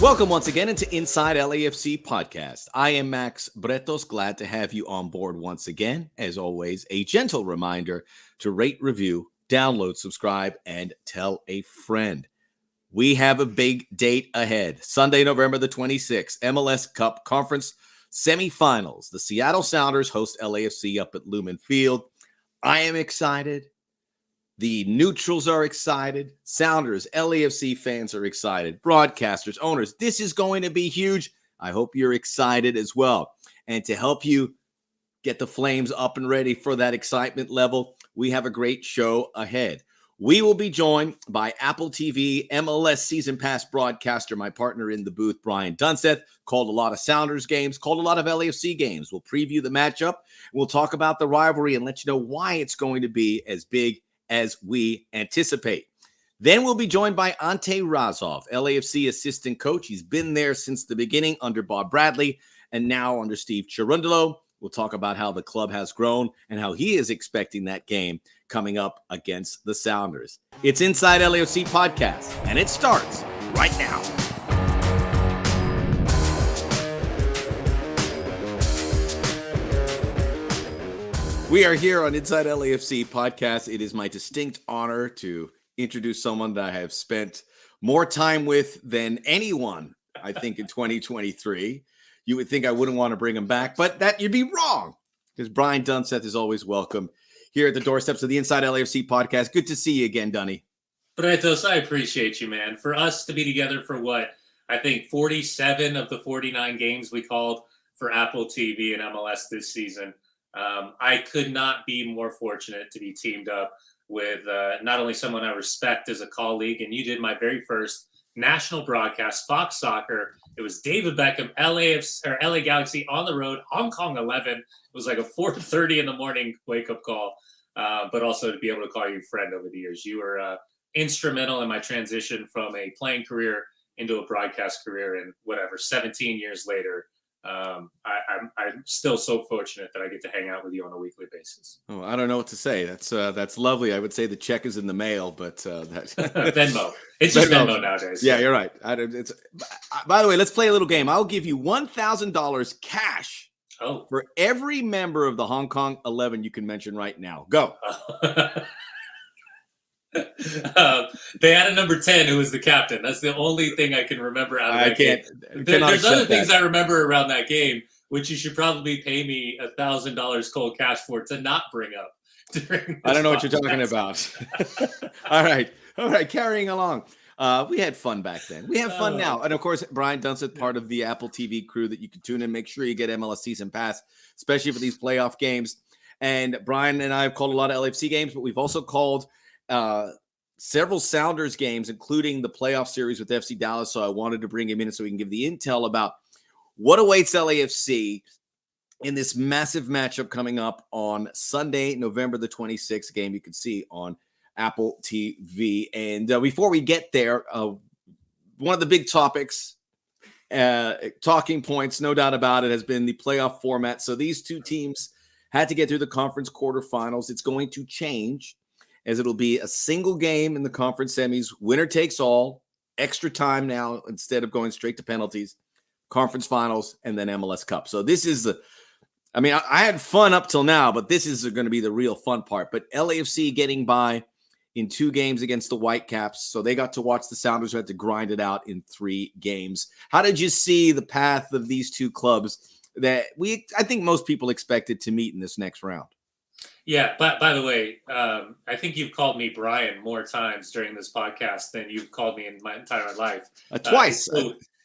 Welcome once again into Inside LAFC podcast. I am Max Bretos, glad to have you on board once again. As always, a gentle reminder to rate, review, download, subscribe, and tell a friend. We have a big date ahead. Sunday, November the 26th, MLS Cup Conference semifinals. The Seattle Sounders host LAFC up at Lumen Field. I am excited. The neutrals are excited. Sounders, LAFC fans are excited. Broadcasters, owners, this is going to be huge. I hope you're excited as well. And to help you get the flames up and ready for that excitement level, we have a great show ahead. We will be joined by Apple TV MLS Season Pass broadcaster, my partner in the booth, Brian Dunseth, called a lot of Sounders games, called a lot of LAFC games. We'll preview the matchup. We'll talk about the rivalry and let you know why it's going to be as big as we anticipate. Then we'll be joined by Ante Razov, LAFC assistant coach. He's been there since the beginning under Bob Bradley and now under Steve Cherundolo. We'll talk about how the club has grown and how he is expecting that game coming up against the Sounders. It's Inside LAFC podcast, and it starts right now. We are here on Inside LAFC podcast. It is my distinct honor to introduce someone that I have spent more time with than anyone, I think, in 2023. You would think I wouldn't want to bring him back, but that you'd be wrong, because Brian Dunseth is always welcome here at the doorsteps of the Inside LAFC podcast. Good to see you again, Dunny. Bretos, I appreciate you, man. For us to be together for what, I think 47 of the 49 games we called for Apple TV and MLS this season. I could not be more fortunate to be teamed up with not only someone I respect as a colleague, and you did my very first national broadcast, Fox Soccer. It was David Beckham, LA Galaxy on the road, Hong Kong 11. It was like a 4:30 in the morning wake-up call, but also to be able to call you friend over the years. You were instrumental in my transition from a playing career into a broadcast career, and 17 years later, I'm still so fortunate that I get to hang out with you on a weekly basis. Oh, I don't know what to say. That's lovely. I would say the check is in the mail, but Venmo. It's just Venmo nowadays. Yeah, you're right. By the way, let's play a little game. I'll give you $1,000 cash for every member of the Hong Kong 11 you can mention right now. Go. They had a number 10 who was the captain. That's the only thing I can remember out of that game. There's other things I remember around that game, which you should probably pay me $1,000 cold cash for to not bring up. I don't know what you're talking about. All right. Carrying along. We had fun back then. We have fun now. And of course, Brian Dunseth, part of the Apple TV crew that you can tune in. Make sure you get MLS Season Pass, especially for these playoff games. And Brian and I have called a lot of LAFC games, but we've also called several Sounders games, including the playoff series with FC Dallas. So I wanted to bring him in so we can give the intel about what awaits LAFC in this massive matchup coming up on Sunday, November the 26th, game you can see on Apple TV. And before we get there, one of the big topics, talking points, no doubt about it, has been the playoff format. So these two teams had to get through the conference quarterfinals. It's going to change, as it'll be a single game in the conference semis, winner takes all, extra time now instead of going straight to penalties, conference finals, and then MLS Cup. So this is I had fun up till now, but this is going to be the real fun part. But LAFC getting by in 2 games against the Whitecaps, so they got to watch the Sounders who had to grind it out in 3 games. How did you see the path of these two clubs that I think most people expected to meet in this next round? Yeah, by the way, I think you've called me Brian more times during this podcast than you've called me in my entire life. Twice.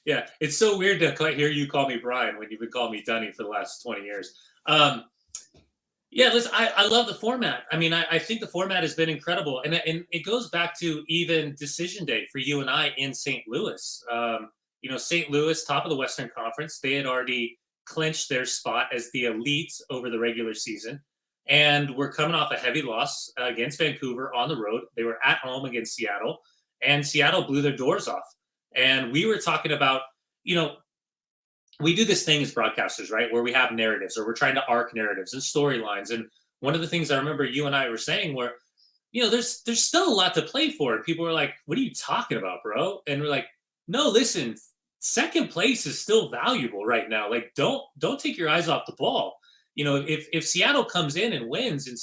It's so weird to hear you call me Brian when you've been calling me Dunny for the last 20 years. Listen, I love the format. I think the format has been incredible. And it goes back to even decision day for you and I in St. Louis. St. Louis, top of the Western Conference, they had already clinched their spot as the elite over the regular season. And we're coming off a heavy loss against Vancouver on the road. They were at home against Seattle, and Seattle blew their doors off. And we were talking about, we do this thing as broadcasters, right, where we have narratives, or we're trying to arc narratives and storylines. And one of the things I remember you and I were saying were, there's still a lot to play for. And people were like, what are you talking about, bro? And we're like, no, listen, second place is still valuable right now. Like, don't take your eyes off the ball. If Seattle comes in and wins in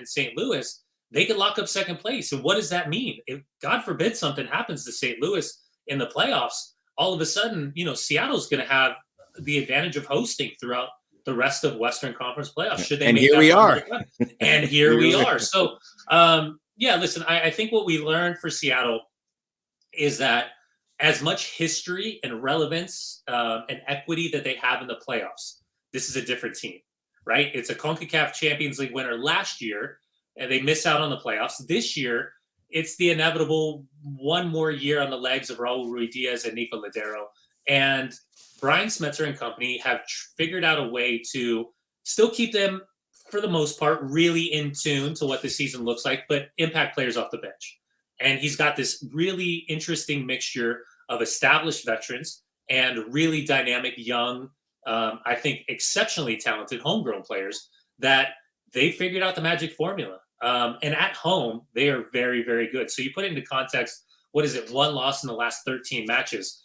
St. Louis, they could lock up second place. And what does that mean? If God forbid something happens to St. Louis in the playoffs, all of a sudden, Seattle's going to have the advantage of hosting throughout the rest of Western Conference playoffs. Should they And make here that we run are. to the playoffs. And here we are. So, yeah, listen, I think what we learned for Seattle is that as much history and relevance and equity that they have in the playoffs, this is a different team, right? It's a CONCACAF Champions League winner last year, and they miss out on the playoffs. This year, it's the inevitable one more year on the legs of Raul Ruidiaz and Nico Ladero. And Brian Smetzer and company have figured out a way to still keep them, for the most part, really in tune to what the season looks like, but impact players off the bench. And he's got this really interesting mixture of established veterans and really dynamic, young, I think exceptionally talented homegrown players that they figured out the magic formula. And at home, they are very, very good. So you put it into context, what is it? One loss in the last 13 matches.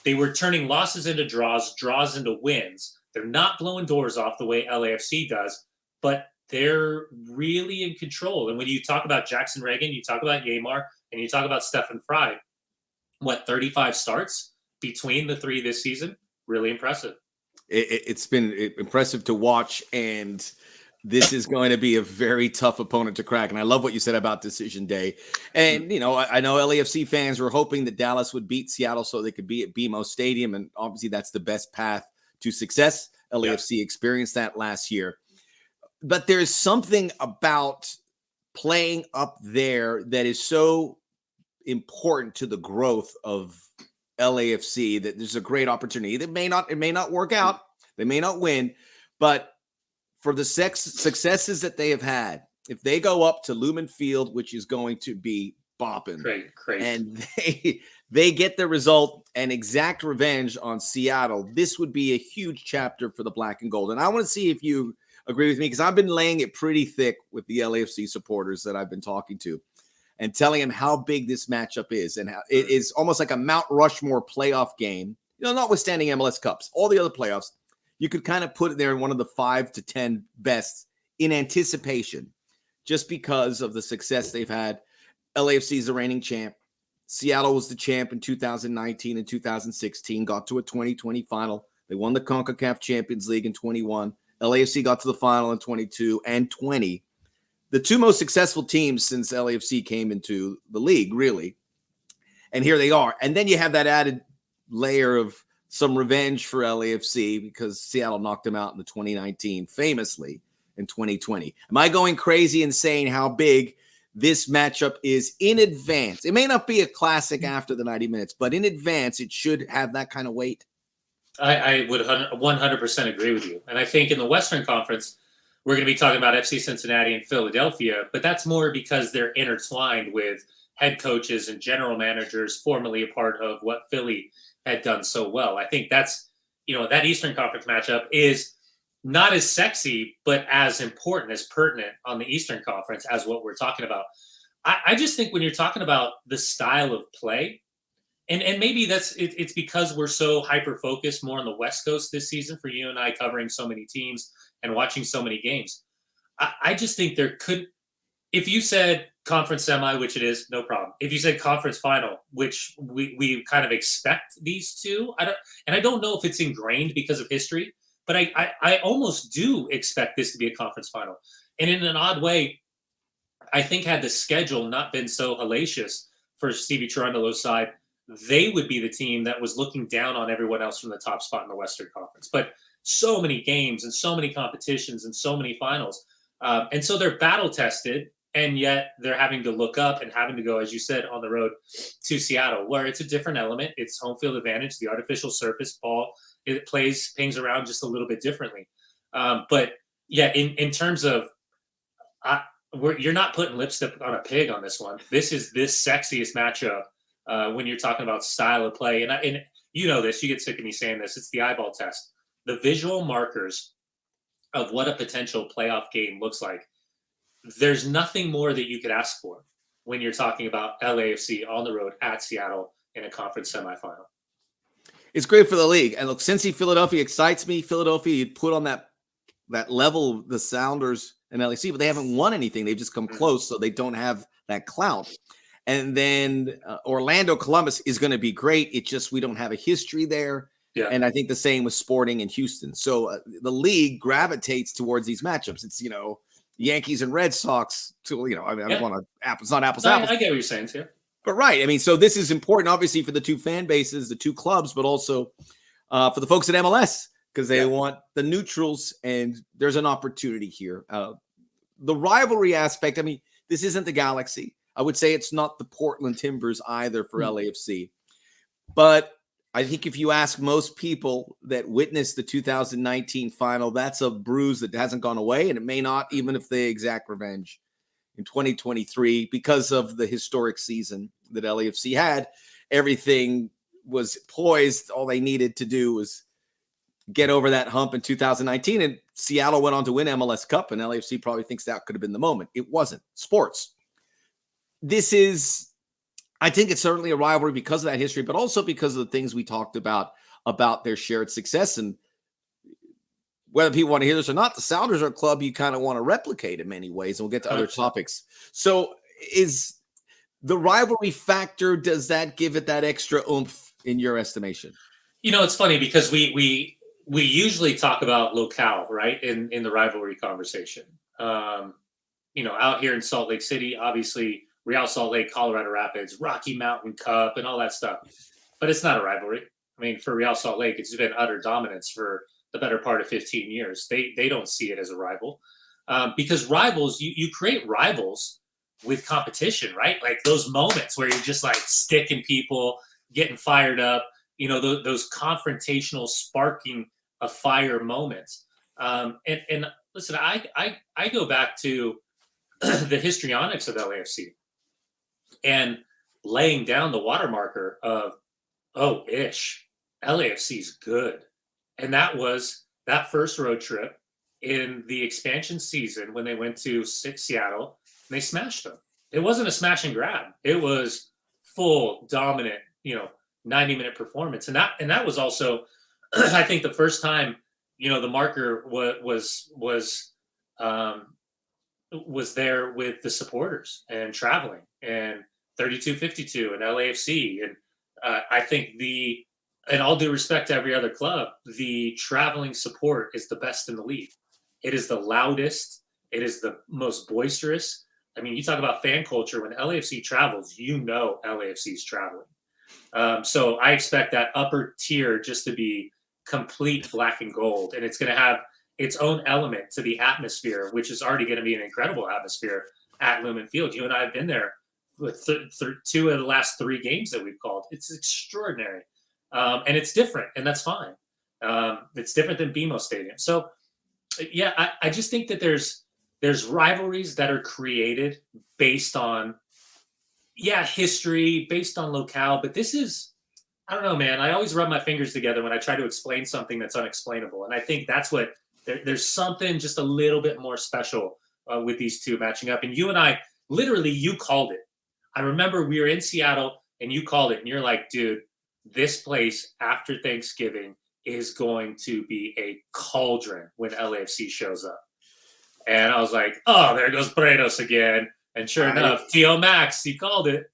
They were turning losses into draws into wins. They're not blowing doors off the way LAFC does, but they're really in control. And when you talk about Jackson Reagan, you talk about Yeimar, and you talk about Stefan Fry, 35 starts between the three this season? Really impressive. It's been impressive to watch, and this is going to be a very tough opponent to crack. And I love what you said about Decision Day. And, I know LAFC fans were hoping that Dallas would beat Seattle so they could be at BMO Stadium. And obviously that's the best path to success. LAFC experienced that last year. But there's something about playing up there that is so important to the growth of LAFC that there's a great opportunity. It may not work out. They may not win, but for the successes that they have had, if they go up to Lumen Field, which is going to be bopping, great. And they get the result and exact revenge on Seattle, this would be a huge chapter for the Black and Gold. And I want to see if you agree with me, because I've been laying it pretty thick with the LAFC supporters that I've been talking to and telling them how big this matchup is and how it is almost like a Mount Rushmore playoff game, notwithstanding MLS Cups, all the other playoffs. You could kind of put it there in one of the 5 to 10 best in anticipation, just because of the success they've had. LAFC is the reigning champ. Seattle was the champ in 2019 and 2016, got to a 2020 final. They won the CONCACAF Champions League in 21. LAFC got to the final in 22 and 20. The two most successful teams since LAFC came into the league, really. And here they are. And then you have that added layer of some revenge for LAFC because Seattle knocked them out in the 2019, famously in 2020. Am I going crazy and saying how big this matchup is in advance? It may not be a classic after the 90 minutes, but in advance, it should have that kind of weight. I would 100% agree with you. And I think in the Western Conference, we're going to be talking about FC Cincinnati and Philadelphia, but that's more because they're intertwined with head coaches and general managers formerly a part of what Philly had done so well. I think that's, that Eastern Conference matchup is not as sexy, but as important, as pertinent on the Eastern Conference as what we're talking about. I just think when you're talking about the style of play, and maybe it's because we're so hyper-focused more on the West Coast this season for you and I, covering so many teams and watching so many games. I just think there could, if you said conference semi, which it is, no problem. If you said conference final, which we kind of expect these two, I don't know if it's ingrained because of history, but I almost do expect this to be a conference final. And in an odd way, I think had the schedule not been so hellacious for Stevie Cherundolo's side, they would be the team that was looking down on everyone else from the top spot in the Western Conference. But so many games and so many competitions and so many finals. And so they're battle tested, and yet they're having to look up and having to go, as you said, on the road to Seattle, where it's a different element. It's home field advantage, the artificial surface ball, it pings around just a little bit differently. But yeah, in terms of, you're not putting lipstick on a pig on this one. This is this sexiest matchup when you're talking about style of play. And you know this, you get sick of me saying this, it's the eyeball test. The visual markers of what a potential playoff game looks like. There's nothing more that you could ask for when you're talking about LAFC on the road at Seattle in a conference semifinal. It's great for the league. And look, Cincy Philadelphia excites me. Philadelphia, you'd put on that level the Sounders and LAC, but they haven't won anything. They've just come close, so they don't have that clout. And then Orlando Columbus is going to be great. It's just we don't have a history there. Yeah. And I think the same with Sporting and Houston. So the league gravitates towards these matchups. It's, Yankees and Red Sox. I don't want to – it's not apples to apples. I get what you're saying, too. But right. I mean, so this is important, obviously, for the two fan bases, the two clubs, but also for the folks at MLS because they want the neutrals, and there's an opportunity here. The rivalry aspect, I mean, this isn't the Galaxy. I would say it's not the Portland Timbers either for LAFC. But I think if you ask most people that witnessed the 2019 final, that's a bruise that hasn't gone away, and it may not, even if they exact revenge in 2023 because of the historic season that LAFC had. Everything was poised. All they needed to do was get over that hump in 2019, and Seattle went on to win MLS Cup, and LAFC probably thinks that could have been the moment. It wasn't. Sports. I think it's certainly a rivalry because of that history, but also because of the things we talked about their shared success. And whether people want to hear this or not, the Sounders are a club you kind of want to replicate in many ways, and we'll get to other topics. So is the rivalry factor, does that give it that extra oomph in your estimation? It's funny because we usually talk about locale, right, in the rivalry conversation. Out here in Salt Lake City, obviously Real Salt Lake, Colorado Rapids, Rocky Mountain Cup, and all that stuff. But it's not a rivalry. I mean, for Real Salt Lake, it's been utter dominance for the better part of 15 years. They don't see it as a rival because rivals, you create rivals with competition, right? Like those moments where you're just like sticking people, getting fired up, those confrontational, sparking a fire moments. And listen, I go back to the histrionics of LAFC and laying down the water marker of, LAFC's good. And that was that first road trip in the expansion season when they went to Seattle and they smashed them. It wasn't a smash and grab. It was full dominant, 90-minute performance. And that was also, I think, the first time, the marker was there with the supporters and traveling and 32-52 and LAFC. And I think and all due respect to every other club, the traveling support is the best in the league. It is the loudest. It is the most boisterous. I mean, you talk about fan culture. When LAFC travels, LAFC's traveling. So I expect that upper tier just to be complete black and gold. And it's going to have its own element to the atmosphere, which is already going to be an incredible atmosphere at Lumen Field. You and I have been there with two of the last three games that we've called. It's extraordinary. And it's different, and that's fine. It's different than BMO Stadium. So, yeah, I just think that there's rivalries that are created based on, history, based on locale. But this is, I don't know, man. I always rub my fingers together when I try to explain something that's unexplainable. And I think that's what there's something just a little bit more special with these two matching up. And you and I, literally, you called it. I remember we were in Seattle, and you called it, and you're like, dude, this place after Thanksgiving is going to be a cauldron when LAFC shows up. And I was like, oh, there goes Bredos again. And sure enough, T.O. Max, he called it.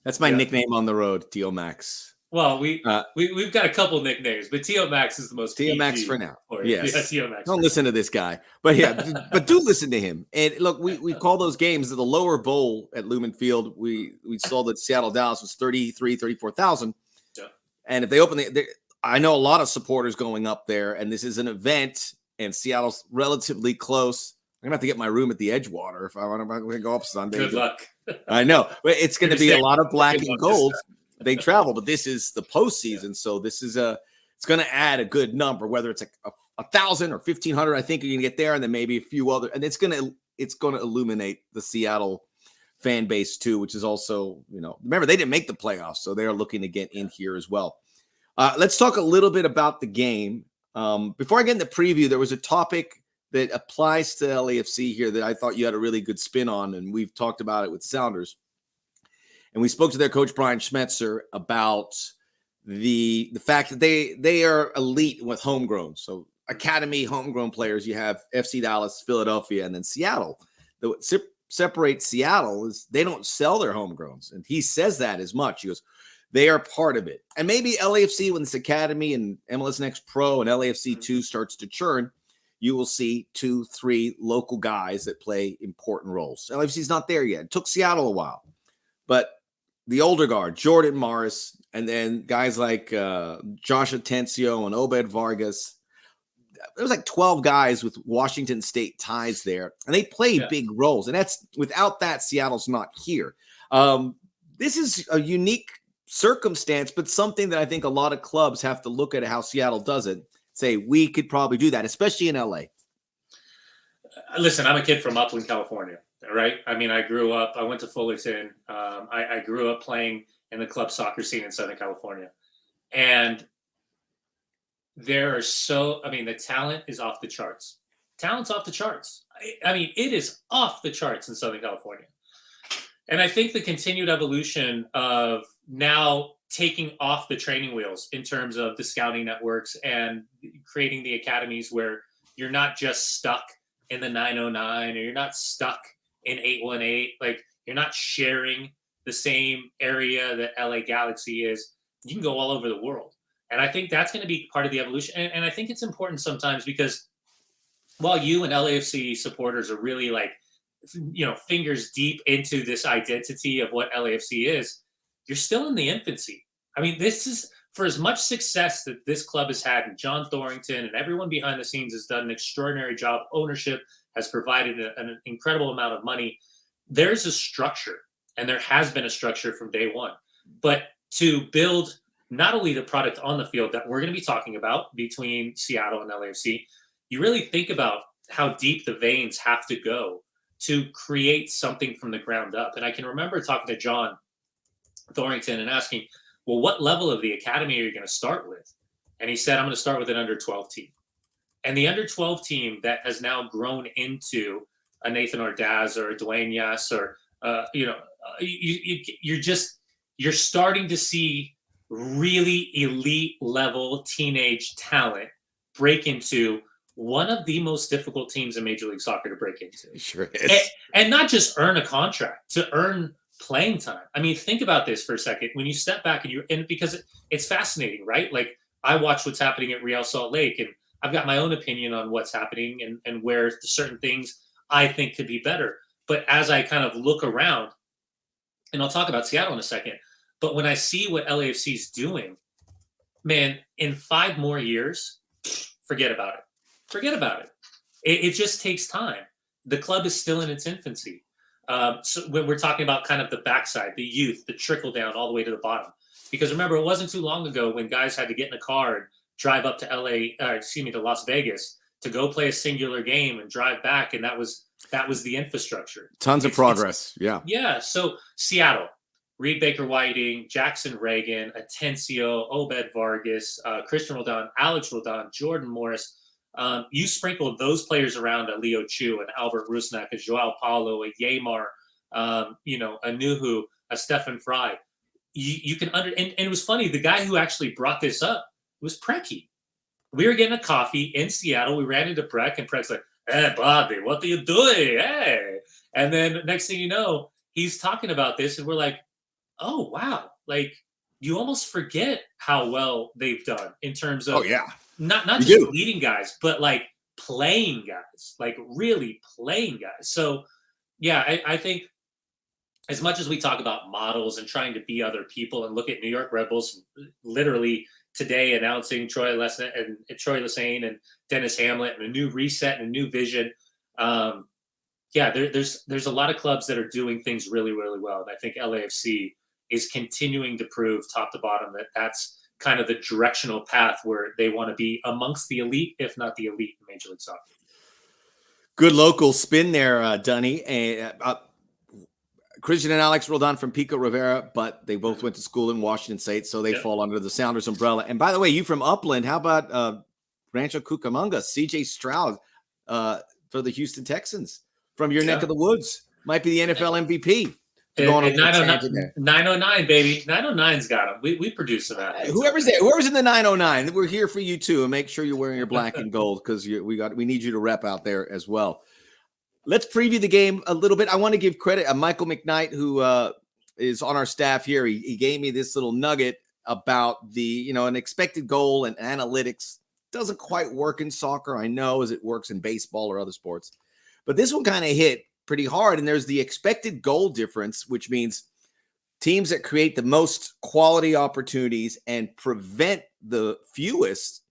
That's my nickname on the road, T.O. Max. Well, we've got a couple nicknames, but T.O. Max is the most T.O. Max for now. Yes. Yeah, T.O. Max. Don't listen to this guy. But but do listen to him. And look, we call those games the lower bowl at Lumen Field. We saw that Seattle Dallas was 34,000. Yeah. And if they open I know a lot of supporters going up there, and this is an event, and Seattle's relatively close. I'm going to have to get my room at the Edgewater if I want to go up Sunday. Good luck. I know. But it's going to be a lot of black and gold. They travel, but this is the postseason, so this is it's going to add a good number, whether it's a 1,000 or 1,500. I think you're going to get there, and then maybe a few other, and it's going to illuminate the Seattle fan base too, which is also, remember they didn't make the playoffs, so they're looking to get in here as well. Let's talk a little bit about the game. Before I get into preview, there was a topic that applies to LAFC here that I thought you had a really good spin on, and we've talked about it with Sounders. And we spoke to their coach, Brian Schmetzer, about the fact that they are elite with homegrown. So academy homegrown players, you have FC Dallas, Philadelphia, and then Seattle. What separates Seattle is they don't sell their homegrowns, and he says that as much. He goes, they are part of it. And maybe LAFC, when this academy and MLS Next Pro and LAFC 2 starts to churn, you will see 2, 3 local guys that play important roles. LAFC is not there yet. It took Seattle a while, but the older guard, Jordan Morris, and then guys like Josh Atencio and Obed Vargas. There was like 12 guys with Washington State ties there, and they play big roles. And that's without that, Seattle's not here. This is a unique circumstance, but something that I think a lot of clubs have to look at how Seattle does it. Say, we could probably do that, especially in LA. Listen, I'm a kid from Upland, California, right? I mean, I went to Fullerton. I grew up playing in the club soccer scene in Southern California. And the talent is off the charts. Talent's off the charts. I mean, it is off the charts in Southern California. And I think the continued evolution of now taking off the training wheels in terms of the scouting networks and creating the academies where you're not just stuck in the 909 or you're not stuck in 818. Like, you're not sharing the same area that LA Galaxy is. You can go all over the world. And I think that's going to be part of the evolution. And I think it's important sometimes because while you and LAFC supporters are really fingers deep into this identity of what LAFC is, you're still in the infancy. I mean, this is, for as much success that this club has had, and John Thorrington and everyone behind the scenes has done an extraordinary job. Ownership has provided an incredible amount of money. There's a structure, and there has been a structure from day one. But to build not only the product on the field that we're going to be talking about between Seattle and LAFC, you really think about how deep the veins have to go to create something from the ground up. And I can remember talking to John Thorrington and asking, well, what level of the academy are you going to start with? And he said, I'm going to start with an under 12 team. And the under 12 team that has now grown into a Nathan Ordaz or a Dwayne Yass or, you're starting to see really elite level teenage talent break into one of the most difficult teams in Major League Soccer to break into. It sure is. And not just earn a contract, to earn playing time. I mean, think about this for a second. When you step back and because it's fascinating, right? Like, I watch what's happening at Real Salt Lake, and I've got my own opinion on what's happening and where certain things I think could be better. But as I kind of look around, and I'll talk about Seattle in a second, but when I see what LAFC is doing, man, in 5 more years, forget about it. Forget about it. It just takes time. The club is still in its infancy. So when we're talking about kind of the backside, the youth, the trickle down all the way to the bottom. Because remember, it wasn't too long ago when guys had to get in a car and drive up to to Las Vegas to go play a singular game and drive back, and that was the infrastructure. Tons of progress. Yeah. So Seattle, Reed Baker-Whiting, Jackson Reagan, Atencio, Obed Vargas, Christian Roldan, Alex Roldan, Jordan Morris. You sprinkle those players around, a Leo Chu, an Albert Rusnak, a Joao Paulo, a Yamar, a Nuhu, a Stefan Fry. You can and it was funny. The guy who actually brought this up was Preki. We were getting a coffee in Seattle. We ran into Prek, and Prek's like, "Hey, Bobby, what are you doing? Hey!" And then next thing you know, he's talking about this, and we're like, "Oh wow!" Like, you almost forget how well they've done in terms of not just leading guys, but like playing guys, like really playing guys. So yeah, I think as much as we talk about models and trying to be other people, and look at New York Red Bulls literally today announcing Troy Lesesne and Dennis Hamlet and a new reset and a new vision. There's a lot of clubs that are doing things really, really well. And I think LAFC is continuing to prove top to bottom that that's kind of the directional path where they want to be amongst the elite, if not the elite, in Major League Soccer. Good local spin there, Dunny. Christian and Alex Roldan from Pico Rivera, but they both went to school in Washington State, so they fall under the Sounders umbrella. And by the way, you from Upland, how about Rancho Cucamonga, CJ Stroud for the Houston Texans from your neck of the woods? Might be the NFL MVP. Going on 909, 909, baby. 909's got them. We produce some athletes. Whoever's there, whoever's in the 909, we're here for you too. And make sure you're wearing your black and gold because we need you to rep out there as well. Let's preview the game a little bit. I want to give credit to Michael McKnight, who is on our staff here. He gave me this little nugget about the, an expected goal and analytics. Doesn't quite work in soccer, I know, as it works in baseball or other sports. But this one kind of hit pretty hard. And there's the expected goal difference, which means teams that create the most quality opportunities and prevent the fewest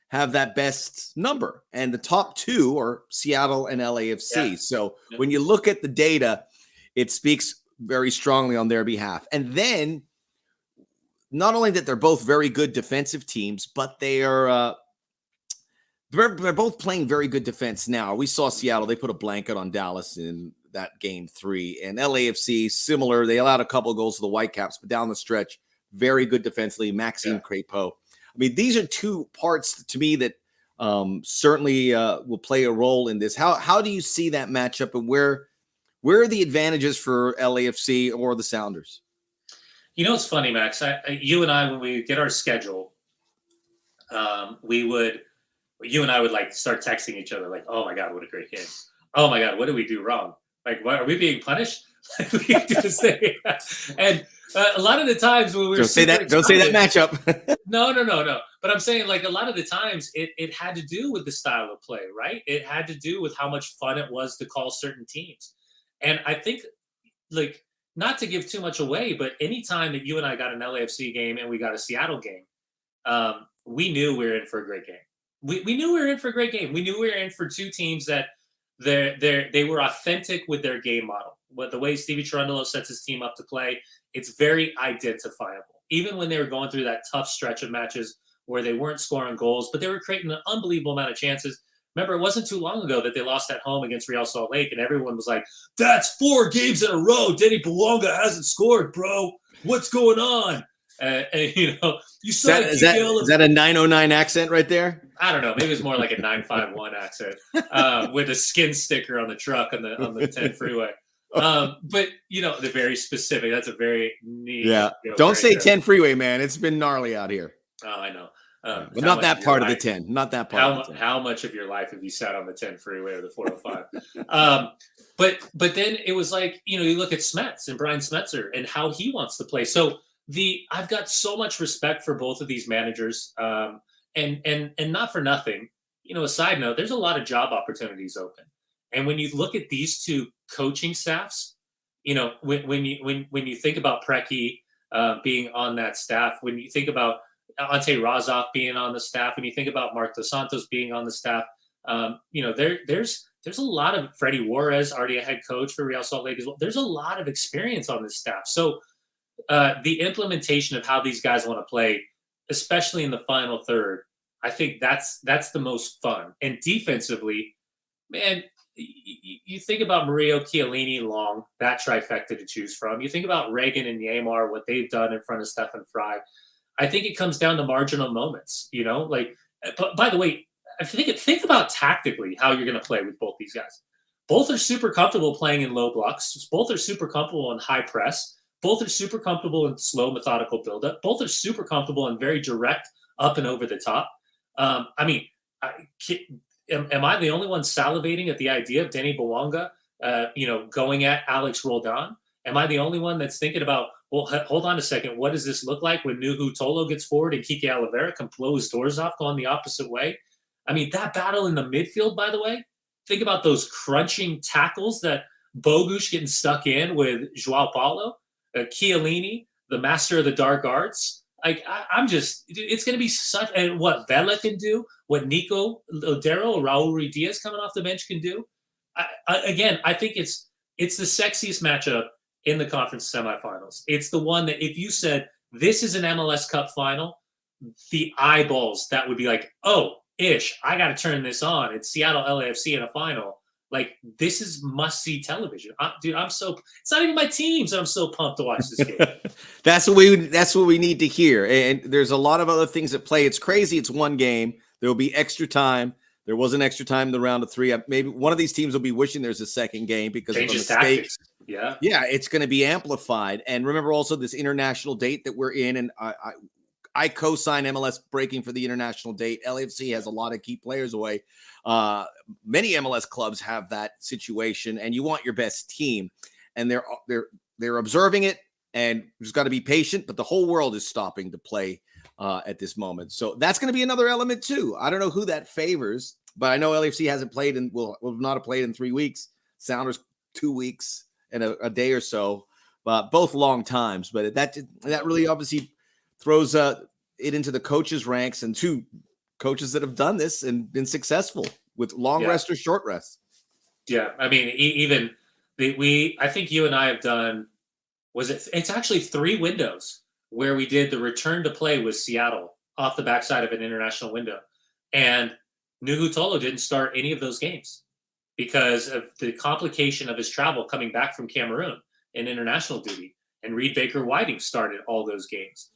have that best number. And the top two are Seattle and LAFC. Yeah. So when you look at the data, it speaks very strongly on their behalf. And then not only that they're both very good defensive teams, but they're both playing very good defense now. We saw Seattle, they put a blanket on Dallas in that game 3. And LAFC, similar. They allowed a couple of goals to the Whitecaps, but down the stretch, very good defensively. Maxime Crépeau. I mean, these are two parts to me that certainly will play a role in this. How do you see that matchup, and where are the advantages for LAFC or the Sounders? It's funny, Max. You and I, when we get our schedule, you and I would like start texting each other like, "Oh my God, what a great game! Oh my God, what did we do wrong? Like, why are we being punished? We do this thing." And a lot of the times when we were don't say that matchup. No. But I'm saying, like, a lot of the times it had to do with the style of play, right? It had to do with how much fun it was to call certain teams. And I think, like, not to give too much away, but anytime that you and I got an LAFC game and we got a Seattle game, we knew we were in for a great game. We knew we were in for a great game. We knew we were in for two teams that they were authentic with their game model. But the way Stevie Cherundolo sets his team up to play, it's very identifiable. Even when they were going through that tough stretch of matches where they weren't scoring goals, but they were creating an unbelievable amount of chances. Remember, it wasn't too long ago that they lost at home against Real Salt Lake, and everyone was like, "That's 4 games in a row. Denny Bouanga hasn't scored, bro. What's going on?" And you saw is that a 909 accent right there? I don't know. Maybe it's more like a 951 accent with a skin sticker on the truck on the 10 freeway. But they're very specific. That's a very neat. Yeah. Don't say 10 freeway, man. It's been gnarly out here. Oh, I know. But not that part of the 10. Not that part of the 10. How much of your life have you sat on the 10 freeway or the 405? But then it was like, you look at Smets and Brian Smetzer and how he wants to play. So I've got so much respect for both of these managers. And not for nothing, a side note, there's a lot of job opportunities open. And when you look at these two coaching staffs, when you think about Preki being on that staff, when you think about Ante Razov being on the staff, when you think about Mark Dos Santos being on the staff, there's a lot of Freddie Juarez, already a head coach for Real Salt Lake as well. There's a lot of experience on this staff. So the implementation of how these guys want to play, especially in the final third, I think that's the most fun. And defensively, man, you think about Murillo, Chiellini, Long, that trifecta to choose from. You think about Reagan and Neymar, what they've done in front of Stefan Fry. I think it comes down to marginal moments, But by the way, I think about tactically how you're going to play with both these guys. Both are super comfortable playing in low blocks. Both are super comfortable in high press. Both are super comfortable in slow, methodical buildup. Both are super comfortable in very direct up and over the top. Am I the only one salivating at the idea of Denny Bouanga, going at Alex Roldan? Am I the only one that's thinking about, well, hold on a second, what does this look like when Nuhu Tolo gets forward and Kike Oliveira can blow his doors off going the opposite way? I mean, that battle in the midfield, by the way, think about those crunching tackles that Bogusz getting stuck in with Joao Paulo, Chiellini, the master of the dark arts. Like, it's going to be such, and what Vela can do, what Nico Lodero or Raul Ruiz coming off the bench can do. I think it's the sexiest matchup in the conference semifinals. It's the one that if you said, this is an MLS Cup final, the eyeballs that would be like, oh, I got to turn this on. It's Seattle LAFC in a final. Like, this is must-see television. Dude, it's not even my teams. I'm so pumped to watch this game. That's what we need to hear. And there's a lot of other things at play. It's crazy. It's one game. There will be extra time. There wasn't extra time in the round of 3. Maybe one of these teams will be wishing there's a second game because of a mistake. Yeah. Yeah, it's going to be amplified. And remember also this international date that we're in. And I co-sign MLS breaking for the international date. LAFC has a lot of key players away. Many MLS clubs have that situation, and you want your best team. And they're observing it, and there's got to be patient. But the whole world is stopping to play at this moment, so that's going to be another element too. I don't know who that favors, but I know LAFC hasn't played and will not have played in 3 weeks. Sounders 2 weeks and a day or so, both long times. But that really obviously throws it into the coaches' ranks, and 2 coaches that have done this and been successful with long rest or short rest. Yeah, I mean, even I think you and I have done. It's actually 3 windows where we did the return to play with Seattle off the backside of an international window, and Nuhu Tolo didn't start any of those games because of the complication of his travel coming back from Cameroon in international duty. And Reed Baker Whiting started all those games.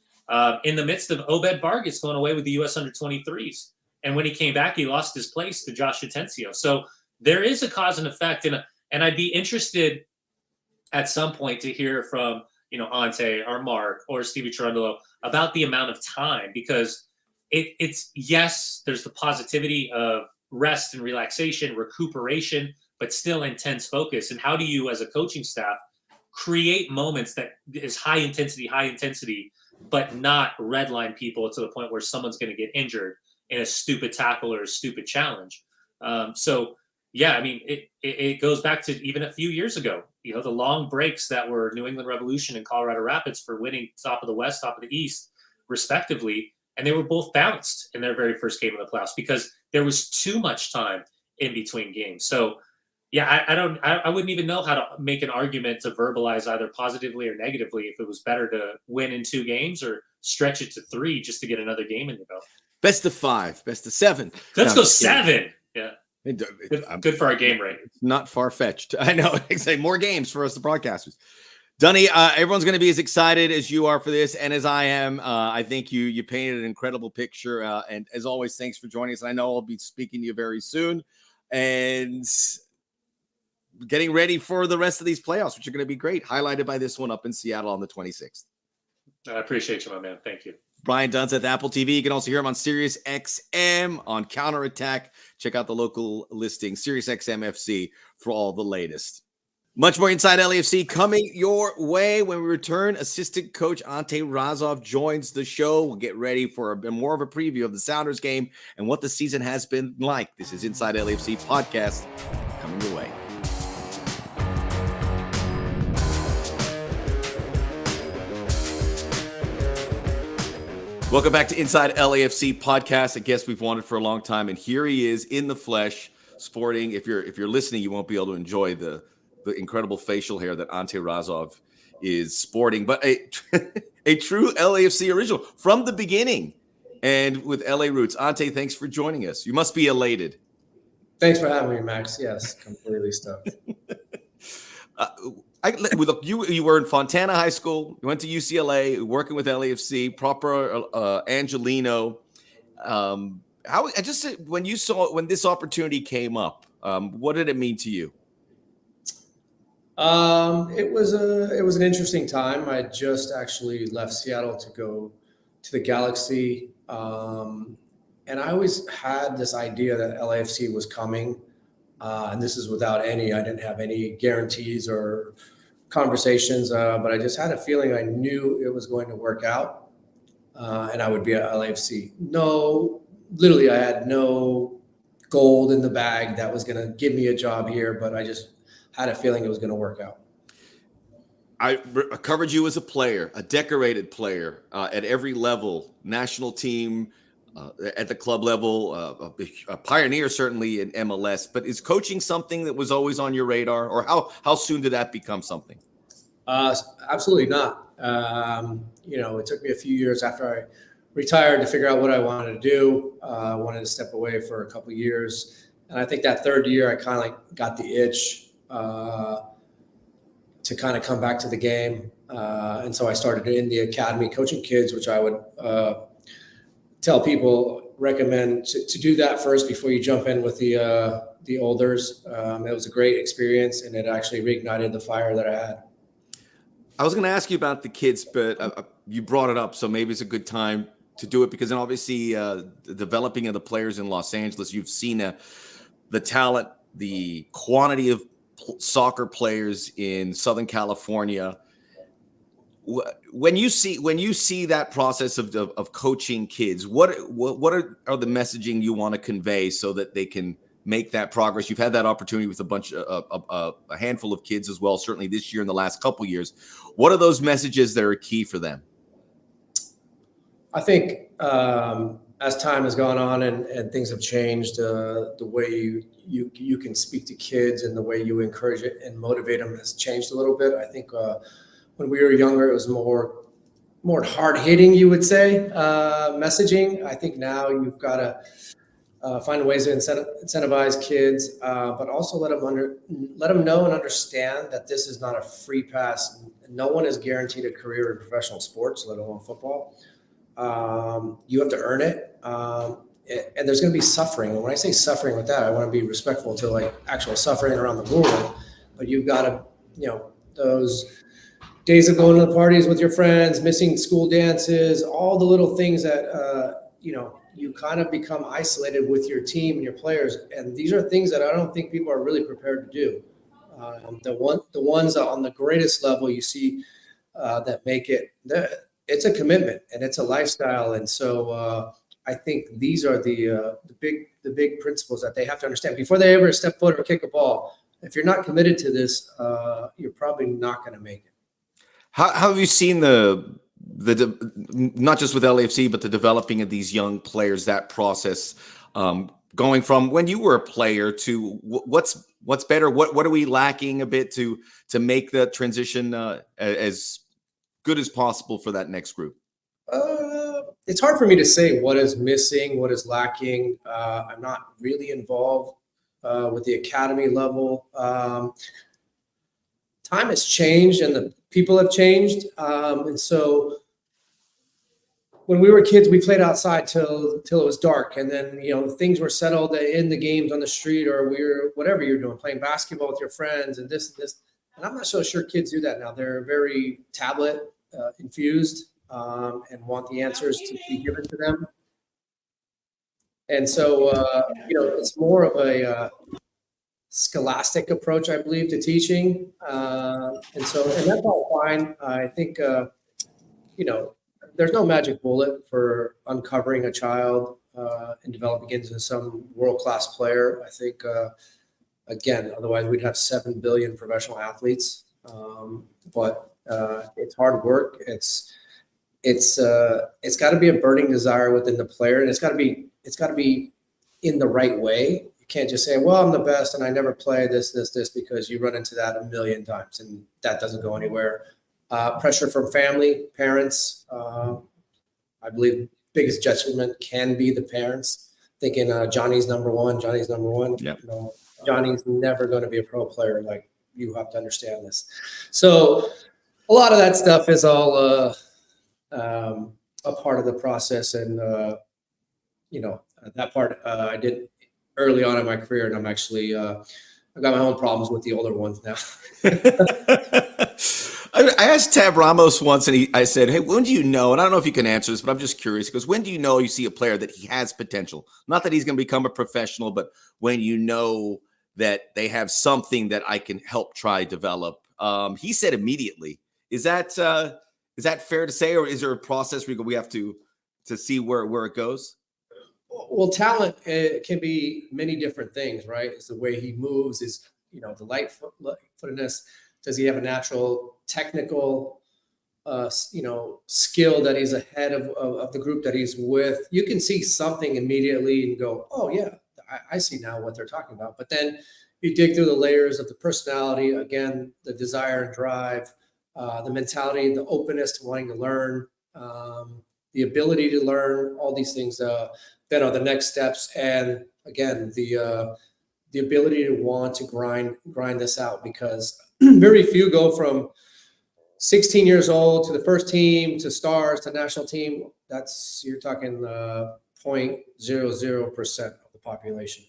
In the midst of Obed Vargas going away with the U.S. under-23s. And when he came back, he lost his place to Josh Atencio. So there is a cause and effect. And I'd be interested at some point to hear from, Ante or Mark or Stevie Cherundolo about the amount of time, because it's yes, there's the positivity of rest and relaxation, recuperation, but still intense focus. And how do you, as a coaching staff, create moments that is high intensity, but not redline people to the point where someone's going to get injured in a stupid tackle or a stupid challenge. So yeah, I mean, it goes back to even a few years ago, the long breaks that were New England Revolution and Colorado Rapids for winning top of the West, top of the East, respectively. And they were both bounced in their very first game of the playoffs because there was too much time in between games. So yeah, I wouldn't even know how to make an argument to verbalize either positively or negatively if it was better to win in 2 games or stretch it to 3 just to get another game in the belt. Best of 5, best of 7. Let's go 7. Yeah. Good for our game rate. It's not far-fetched. I know. Exactly. More games for us, the broadcasters. Dunny, everyone's going to be as excited as you are for this and as I am. I think you painted an incredible picture. And as always, thanks for joining us. I know I'll be speaking to you very soon. And getting ready for the rest of these playoffs, which are going to be great, highlighted by this one up in Seattle on the 26th. I appreciate you, my man. Thank you. Brian Dunseth, Apple TV. You can also hear him on Sirius XM on Counterattack. Check out the local listing, Sirius XM FC, for all the latest. Much more Inside LAFC coming your way when we return. Assistant coach Ante Razov joins the show. We'll get ready for more of a preview of the Sounders game and what the season has been like. This is Inside LAFC podcast coming your way. Welcome back to Inside LAFC podcast, a guest we've wanted for a long time, and here he is in the flesh, sporting. If you're listening, you won't be able to enjoy the incredible facial hair that Ante Razov is sporting, but a true LAFC original from the beginning, and with LA roots. Ante, thanks for joining us. You must be elated. Thanks for having me, Max. Yes, completely stoked. You were in Fontana High School. You went to UCLA, working with LAFC, proper Angelino. When this opportunity came up, what did it mean to you? It was an interesting time. I just actually left Seattle to go to the Galaxy, and I always had this idea that LAFC was coming. And this is without I didn't have any guarantees or conversations, but I just had a feeling I knew it was going to work out, and I would be at LAFC. Literally, I had no gold in the bag that was going to give me a job here, but I just had a feeling it was going to work out. I covered you as a player, a decorated player at every level, national team, at the club level, a pioneer certainly in MLS. But is coaching something that was always on your radar, or how soon did that become something? Absolutely not. It took me a few years after I retired to figure out what I wanted to do. I wanted to step away for a couple of years, and I think that 3rd year I kind of got the itch to kind of come back to the game, and so I started in the academy coaching kids, which I would tell people recommend to do that first before you jump in with the olders. It was a great experience, and it actually reignited the fire that I had. I was going to ask you about the kids, but you brought it up, so maybe it's a good time to do it, because then obviously the developing of the players in Los Angeles, you've seen the talent, the quantity of soccer players in Southern California. When you see that process of coaching kids, what are the messaging you want to convey so that they can make that progress? You've had that opportunity with a handful of kids as well, certainly this year and the last couple of years. What are those messages that are key for them? I think as time has gone on and things have changed, the way you can speak to kids and the way you encourage it and motivate them has changed a little bit. I think when we were younger, it was more hard hitting, you would say, messaging. I think now you've got to find ways to incentivize kids, but also let them know and understand that this is not a free pass. No one is guaranteed a career in professional sports, let alone football. You have to earn it, and there's going to be suffering. And when I say suffering with that, I want to be respectful to like actual suffering around the world. But you've got to, those days of going to the parties with your friends, missing school dances, all the little things that you kind of become isolated with your team and your players. And these are things that I don't think people are really prepared to do. The ones on the greatest level you see that make it. It's a commitment and it's a lifestyle. And so I think these are the big principles that they have to understand before they ever step foot or kick a ball. If you're not committed to this, you're probably not going to make it. How have you seen the not just with LAFC, but the developing of these young players, that process, going from when you were a player to what's better? What are we lacking a bit to make the transition as good as possible for that next group? It's hard for me to say what is missing, what is lacking. I'm not really involved with the academy level. Time has changed and the people have changed. And so when we were kids, we played outside till it was dark. And then, things were settled in the games on the street, or whatever you're doing, playing basketball with your friends and this. And I'm not so sure kids do that now. They're very tablet infused and want the answers to be given to them. And so, it's more of a scholastic approach, I believe, to teaching. And that's all fine. I think, there's no magic bullet for uncovering a child and developing into some world-class player. I think, again, otherwise we'd have 7 billion professional athletes. But it's hard work. It's got to be a burning desire within the player, and it's got to be in the right way. You can't just say, "Well, I'm the best, and I never play this," because you run into that a million times, and that doesn't go anywhere. Pressure from family, parents. I believe biggest judgment can be the parents thinking Johnny's number one. Yep. Johnny's never going to be a pro player. Like, you have to understand this. So a lot of that stuff is all a part of the process. And, that part I did early on in my career. And I'm actually, I've got my own problems with the older ones now. I asked Tab Ramos once, and I said, "Hey, when do you know?" And I don't know if you can answer this, but I'm just curious. Because when do you know you see a player that he has potential? Not that he's going to become a professional, but when you know that they have something that I can help try develop. He said immediately. Is that fair to say, or is there a process we have to see where it goes? Well, talent can be many different things, right? It's the way he moves, is the light-footedness. Does he have a natural technical, skill that he's ahead of the group that he's with? You can see something immediately and go, "Oh yeah, I see now what they're talking about." But then you dig through the layers of the personality, again, the desire and drive, the mentality, the openness to wanting to learn, the ability to learn, all these things that are the next steps. And again, the ability to want to grind this out, because very few go from 16 years old to the first team, to stars, to national team. You're talking 0.00% of the population.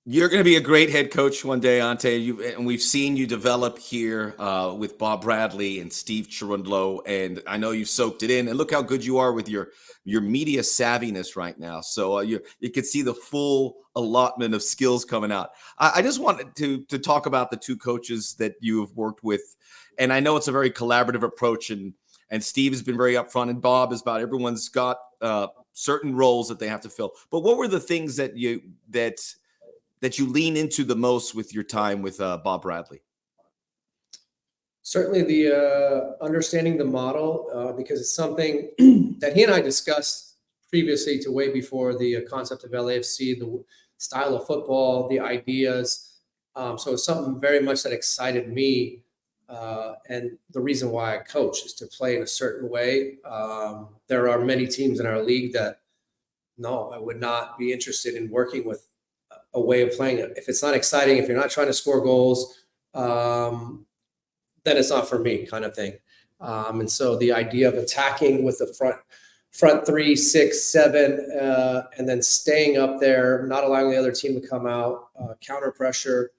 You're going to be a great head coach one day, Ante. And we've seen you develop here with Bob Bradley and Steve Cherundolo, and I know you've soaked it in. And look how good you are with your media savviness right now. So you can see the full allotment of skills coming out. I just wanted to talk about the two coaches that you have worked with, and I know it's a very collaborative approach. And Steve has been very upfront, and Bob is about everyone's got certain roles that they have to fill. But what were the things that you lean into the most with your time with Bob Bradley? Certainly the understanding the model, because it's something that he and I discussed previously to way before the concept of LAFC, the style of football, the ideas. So it's something very much that excited me. And the reason why I coach is to play in a certain way. There are many teams in our league that, no, I would not be interested in working with a way of playing it. If it's not exciting, if you're not trying to score goals, then it's not for me, kind of thing. And so the idea of attacking with the front 3, 6, 7, and then staying up there, not allowing the other team to come out, counter pressure,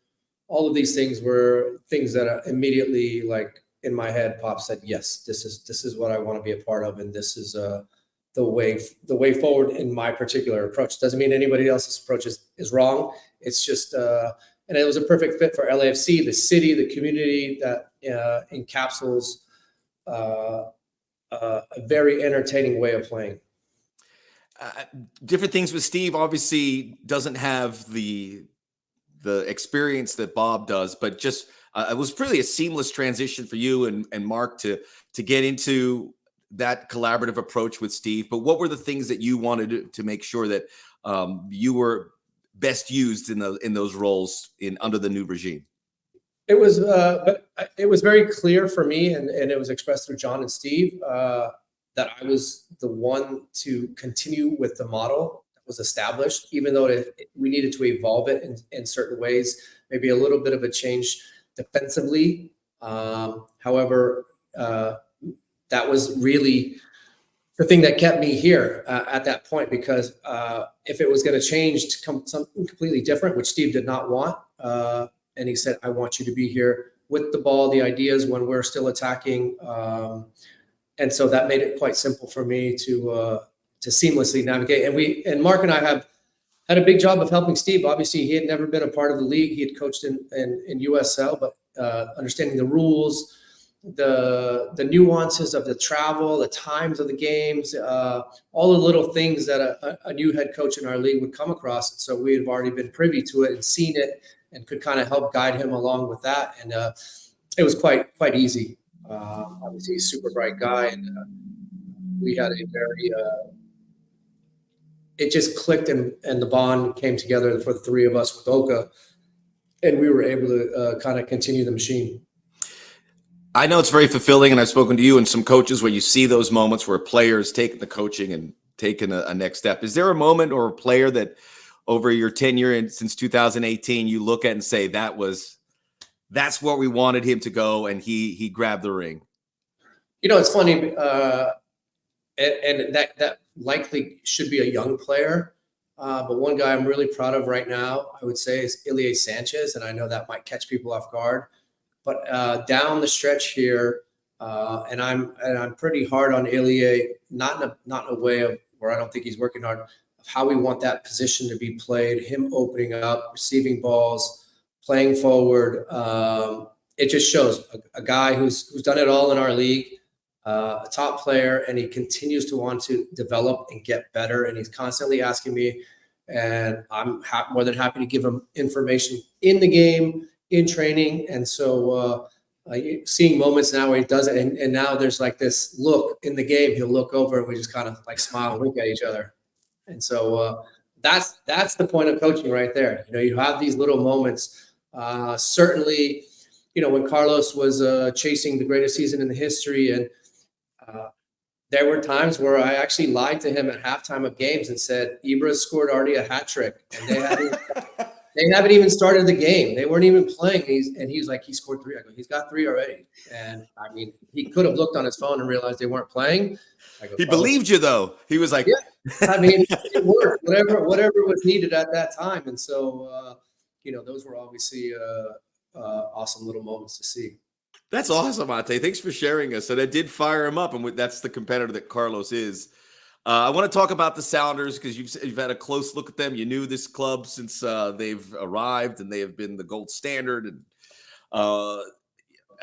all of these things were things that immediately, like in my head, Pop said, yes, this is what I want to be a part of, and this is the way forward in my particular approach. Doesn't mean anybody else's approach is wrong. It's just, and it was a perfect fit for LAFC, the city, the community that encapsulates a very entertaining way of playing. Different things with Steve obviously doesn't have the experience that Bob does, but just it was really a seamless transition for you and Mark to get into that collaborative approach with Steve. But what were the things that you wanted to make sure that you were best used in those roles under the new regime? It was, but it was very clear for me, and it was expressed through John and Steve, that I was the one to continue with the model that was established, even though we needed to evolve it in certain ways, maybe a little bit of a change defensively. However, that was really the thing that kept me here at that point, because if it was going to change to something completely different, which Steve did not want, and he said, I want you to be here with the ball, the ideas when we're still attacking. And so that made it quite simple for me to seamlessly navigate. And Mark and I have had a big job of helping Steve. Obviously, he had never been a part of the league. He had coached in USL, but understanding the rules, the nuances of the travel, the times of the games, all the little things that a new head coach in our league would come across. And so we have already been privy to it and seen it, and could kind of help guide him along with that. And it was quite easy. Obviously, he's a super bright guy, and we had a very it just clicked, and the bond came together for the three of us with Oka, and we were able to kind of continue the machine. I know it's very fulfilling, and I've spoken to you and some coaches where you see those moments where players taking the coaching and taking a next step. Is there a moment or a player that over your tenure and since 2018 you look at and say that's where we wanted him to go, and he grabbed the ring? You know, it's funny, and that likely should be a young player, but one guy I'm really proud of right now, I would say, is Ilie Sanchez, and I know that might catch people off guard. But down the stretch here, and I'm pretty hard on Ilie, not in a way of where I don't think he's working hard, of how we want that position to be played, him opening up, receiving balls, playing forward. It just shows a guy who's done it all in our league, a top player, and he continues to want to develop and get better. And he's constantly asking me, and I'm more than happy to give him information in the game, in training. And so seeing moments now where he does it, and now there's like this look in the game, he'll look over and we just kind of like smile and look at each other. And so that's the point of coaching right there. You know, you have these little moments. Certainly, you know, when Carlos was chasing the greatest season in the history, and there were times where I actually lied to him at halftime of games and said, Ibra scored already a hat trick, and they haven't even started the game. They weren't even playing. He's like, he scored 3. I go, he's got 3 already. And I mean, he could have looked on his phone and realized they weren't playing. I go, He "Oh." believed you, though. He was like, Yeah. I mean, it worked, whatever was needed at that time. And so, those were obviously awesome little moments to see. "That's awesome, Ante. Thanks for sharing us." So that did fire him up, and that's the competitor that Carlos is. I want to talk about the Sounders because you've had a close look at them. You knew this club since they've arrived, and they have been the gold standard. And uh,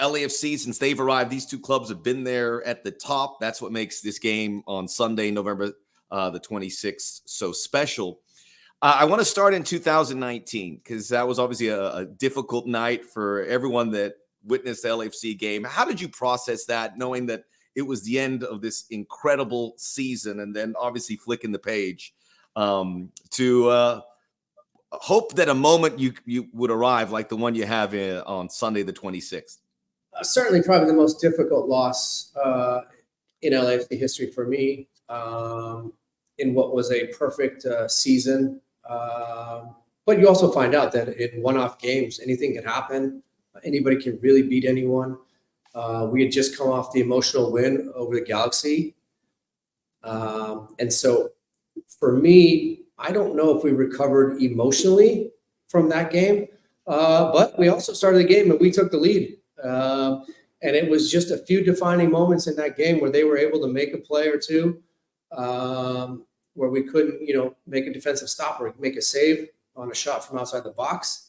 LAFC, since they've arrived, these two clubs have been there at the top. That's what makes this game on Sunday, November the 26th, so special. I want to start in 2019 because that was obviously a difficult night for everyone that witnessed the LAFC game. How did you process that, knowing that it was the end of this incredible season, and then obviously flicking the page to hope that a moment you would arrive like the one you have on Sunday the 26th? Certainly, probably the most difficult loss in LAFC history for me, in what was a perfect season. But you also find out that in one-off games, anything can happen. Anybody can really beat anyone. We had just come off the emotional win over the Galaxy. And so for me, I don't know if we recovered emotionally from that game, but we also started the game and we took the lead. And it was just a few defining moments in that game where they were able to make a play or two, where we couldn't, make a defensive stop or make a save on a shot from outside the box.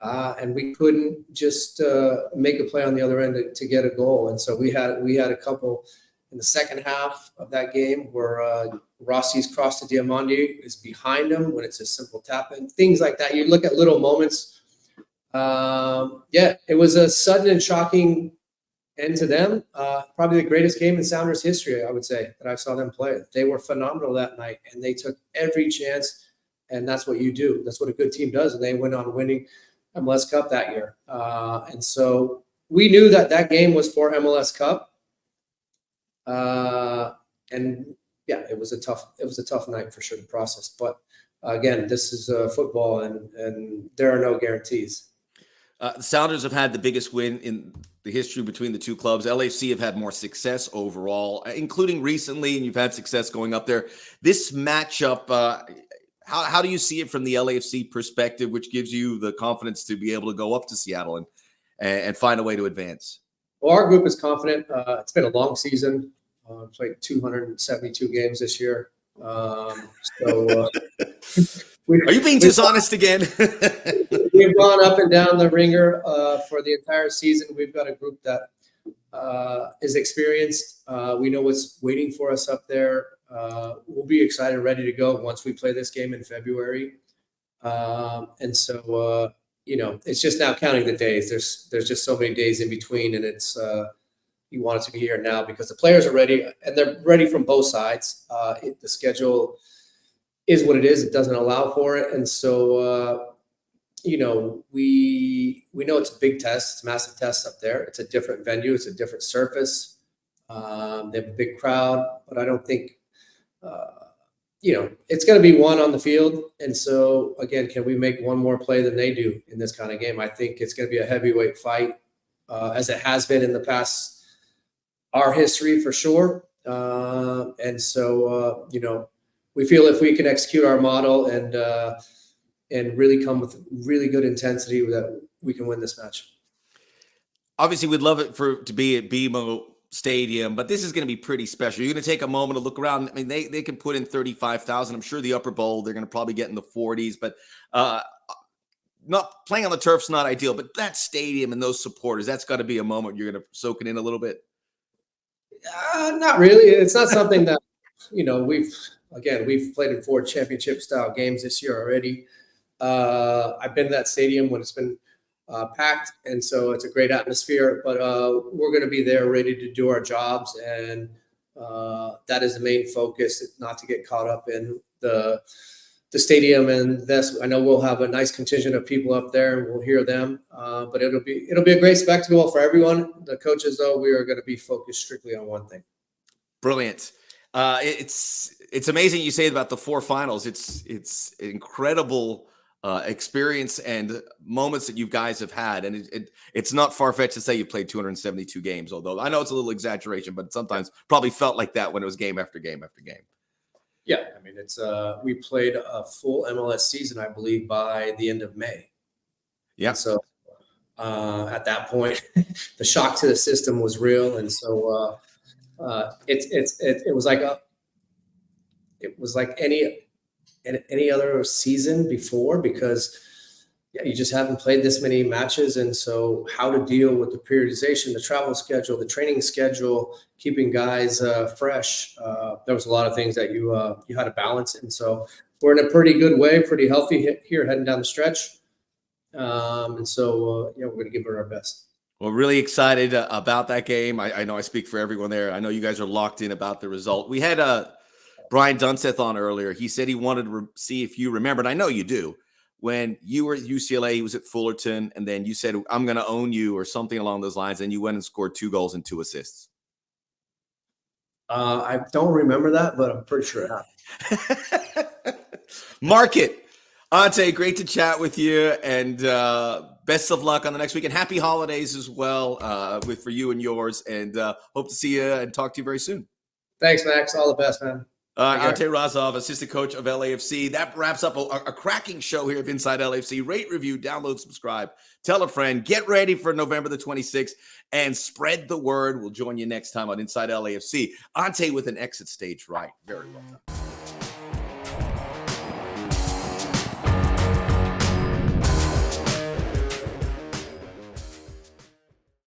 And we couldn't just make a play on the other end to get a goal. And so we had a couple in the second half of that game where Rossi's cross to Diamandi is behind him when it's a simple tap in, things like that. You look at little moments. It was a sudden and shocking end to them. Probably the greatest game in Sounders history, I would say, that I saw them play. They were phenomenal that night, and they took every chance, and that's what you do. That's what a good team does, and they went on winning MLS Cup that year. And so we knew that game was for MLS Cup. It was a tough night for sure to process. But again, this is football, and there are no guarantees. The Sounders have had the biggest win in the history between the two clubs. LAFC have had more success overall, including recently, and you've had success going up there. This matchup, how do you see it from the LAFC perspective, which gives you the confidence to be able to go up to Seattle and find a way to advance? Well, our group is confident. It's been a long season. Played 272 games this year. Are you being dishonest again? We've gone up and down the ringer for the entire season. We've got a group that is experienced. We know what's waiting for us up there. We'll be excited and ready to go once we play this game in February. It's just now counting the days. There's just so many days in between, and it's you want it to be here now because the players are ready, and they're ready from both sides. The schedule is what it is. It doesn't allow for it. And so, we know it's a big test. It's a massive test up there. It's a different venue. It's a different surface. They have a big crowd, but I don't think, it's going to be one on the field. And so, again, can we make one more play than they do in this kind of game? I think it's going to be a heavyweight fight, as it has been in the past, our history for sure. We feel if we can execute our model and really come with really good intensity, that we can win this match. Obviously, we'd love it to be at BMO Stadium, but this is going to be pretty special. You're going to take a moment to look around. I mean, they can put in 35,000. I'm sure the upper bowl, they're going to probably get in the 40s, but not playing on the turf's not ideal, but that stadium and those supporters, that's got to be a moment you're going to soak it in a little bit. Not really. It's not something that, we've played in 4 championship style games this year already. I've been to that stadium when it's been packed, and so it's a great atmosphere, but we're going to be there ready to do our jobs, and that is the main focus, not to get caught up in the stadium. And this, I know we'll have a nice contingent of people up there, and we'll hear them, but it'll be a great spectacle for everyone. The coaches, though, we are going to be focused strictly on one thing. Brilliant. It's amazing you say about the 4 finals. It's incredible experience and moments that you guys have had. And it's not far-fetched to say you played 272 games, although I know it's a little exaggeration, but sometimes probably felt like that when it was game after game after game. Yeah, I mean, it's we played a full MLS season, I believe, by the end of May. Yeah. And so at that point, the shock to the system was real, and so it was like any other season before, because you just haven't played this many matches, and so how to deal with the periodization, the travel schedule, the training schedule, keeping guys fresh. There was a lot of things that you had to balance, and so we're in a pretty good way, pretty healthy here heading down the stretch, and so we're going to give it our best. Well, really excited about that game. I know I speak for everyone there. I know you guys are locked in about the result. We had Brian Dunseth on earlier. He said he wanted to see if you remember, and I know you do. When you were at UCLA, he was at Fullerton, and then you said, "I'm going to own you," or something along those lines, and you went and scored 2 goals and 2 assists. I don't remember that, but I'm pretty sure it happened. Mark it. Ante, great to chat with you, and best of luck on the next week, and happy holidays as well for you and yours, and hope to see you and talk to you very soon. Thanks, Max. All the best, man. Ante Razov, assistant coach of LAFC. That wraps up a cracking show here of Inside LAFC. Rate, review, download, subscribe, tell a friend. Get ready for November the 26th and spread the word. We'll join you next time on Inside LAFC. Ante with an exit stage right. Very well done.